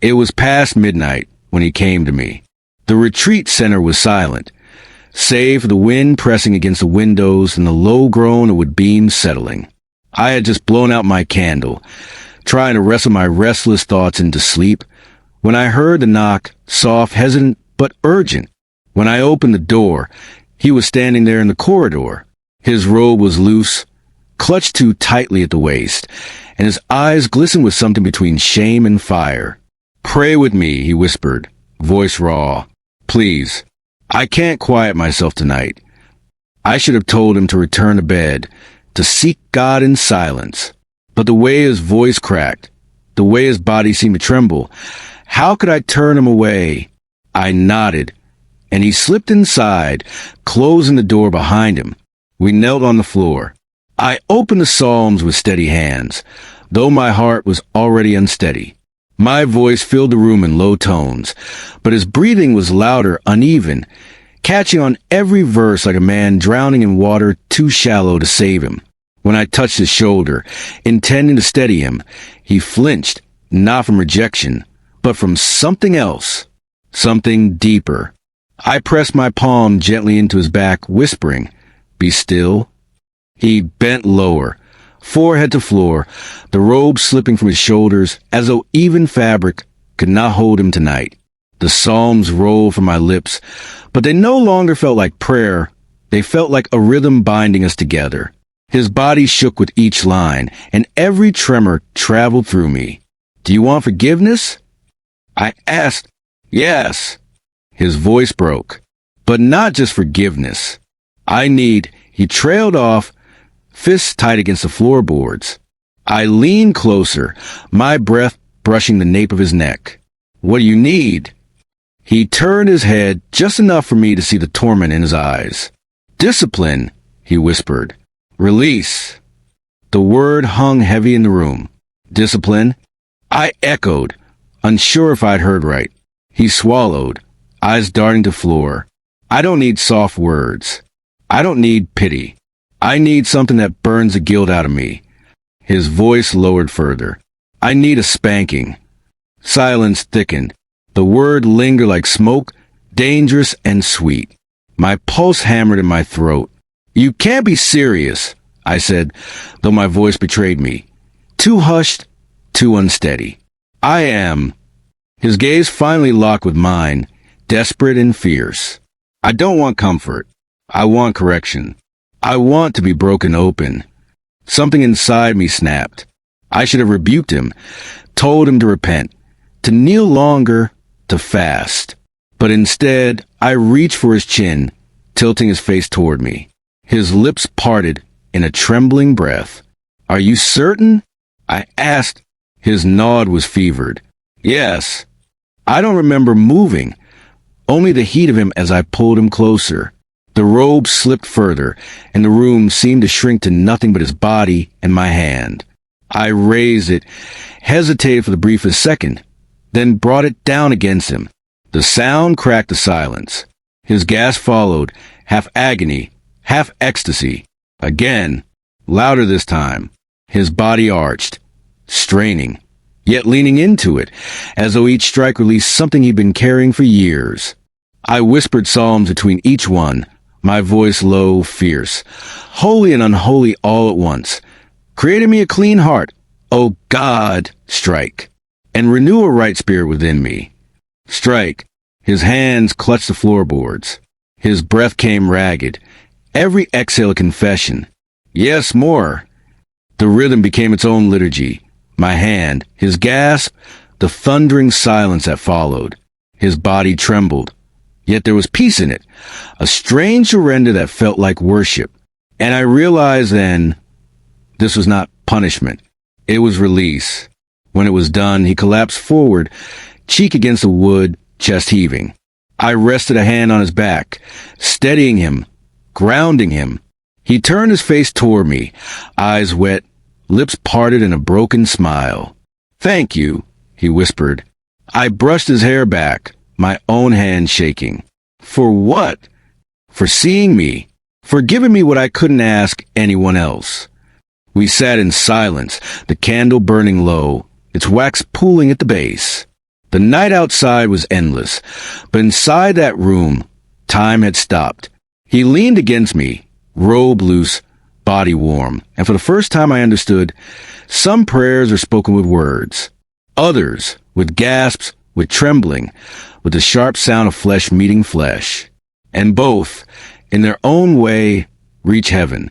It was past midnight when he came to me. The retreat center was silent, save for the wind pressing against the windows and the low groan of wood beams settling. I had just blown out my candle, trying to wrestle my restless thoughts into sleep, when I heard the knock, soft, hesitant, but urgent. When I opened the door, he was standing there in the corridor. His robe was loose, clutched too tightly at the waist, and his eyes glistened with something between shame and fire. "Pray with me," he whispered, voice raw. "Please. I can't quiet myself tonight." I should have told him to return to bed, to seek God in silence. But the way his voice cracked, the way his body seemed to tremble, how could I turn him away? I nodded, and he slipped inside, closing the door behind him. We knelt on the floor. I opened the Psalms with steady hands, though my heart was already unsteady. My voice filled the room in low tones, but his breathing was louder, uneven, catching on every verse like a man drowning in water too shallow to save him. When I touched his shoulder, intending to steady him, he flinched, not from rejection, but from something else, something deeper. I pressed my palm gently into his back, whispering, "Be still." He bent lower, forehead to floor, the robe slipping from his shoulders as though even fabric could not hold him tonight. The Psalms rolled from my lips, but they no longer felt like prayer. They felt like a rhythm binding us together. His body shook with each line, and every tremor traveled through me. "Do you want forgiveness?" I asked. "Yes." His voice broke. "But not just forgiveness. He trailed off, fists tight against the floorboards. I leaned closer, my breath brushing the nape of his neck. "What do you need?" He turned his head just enough for me to see the torment in his eyes. "Discipline," he whispered. "Release." The word hung heavy in the room. "Discipline?" I echoed, unsure if I'd heard right. He swallowed, eyes darting to floor. "I don't need soft words. I don't need pity. I need something that burns the guilt out of me." His voice lowered further. "I need a spanking." Silence thickened. The word lingered like smoke, dangerous and sweet. My pulse hammered in my throat. "You can't be serious," I said, though my voice betrayed me. Too hushed, too unsteady. "I am." His gaze finally locked with mine, desperate and fierce. "I don't want comfort. I want correction. I want to be broken open." Something inside me snapped. I should have rebuked him, told him to repent, to kneel longer, to fast. But instead, I reached for his chin, tilting his face toward me. His lips parted in a trembling breath. "Are you certain?" I asked. His nod was fevered. "Yes." I don't remember moving, only the heat of him as I pulled him closer. The robe slipped further, and the room seemed to shrink to nothing but his body and my hand. I raised it, hesitated for the briefest second, then brought it down against him. The sound cracked the silence. His gasp followed, half agony, half ecstasy. Again, louder this time. His body arched, straining, yet leaning into it, as though each strike released something he'd been carrying for years. I whispered psalms between each one, my voice low, fierce, holy and unholy all at once. "Create in me a clean heart, O God, strike, and renew a right spirit within me." Strike. His hands clutched the floorboards. His breath came ragged, every exhale a confession. Yes, more. The rhythm became its own liturgy. My hand, his gasp, the thundering silence that followed. His body trembled. Yet there was peace in it, a strange surrender that felt like worship. And I realized then, this was not punishment. It was release. When it was done, he collapsed forward, cheek against the wood, chest heaving. I rested a hand on his back, steadying him, grounding him. He turned his face toward me, eyes wet, lips parted in a broken smile. "Thank you," he whispered. I brushed his hair back, my own hand shaking. "For what?" "For seeing me. For giving me what I couldn't ask anyone else." We sat in silence, the candle burning low, its wax pooling at the base. The night outside was endless, but inside that room, time had stopped. He leaned against me, robe loose, body warm, and for the first time I understood, some prayers are spoken with words, others with gasps, with trembling, with the sharp sound of flesh meeting flesh. And both, in their own way, reach heaven.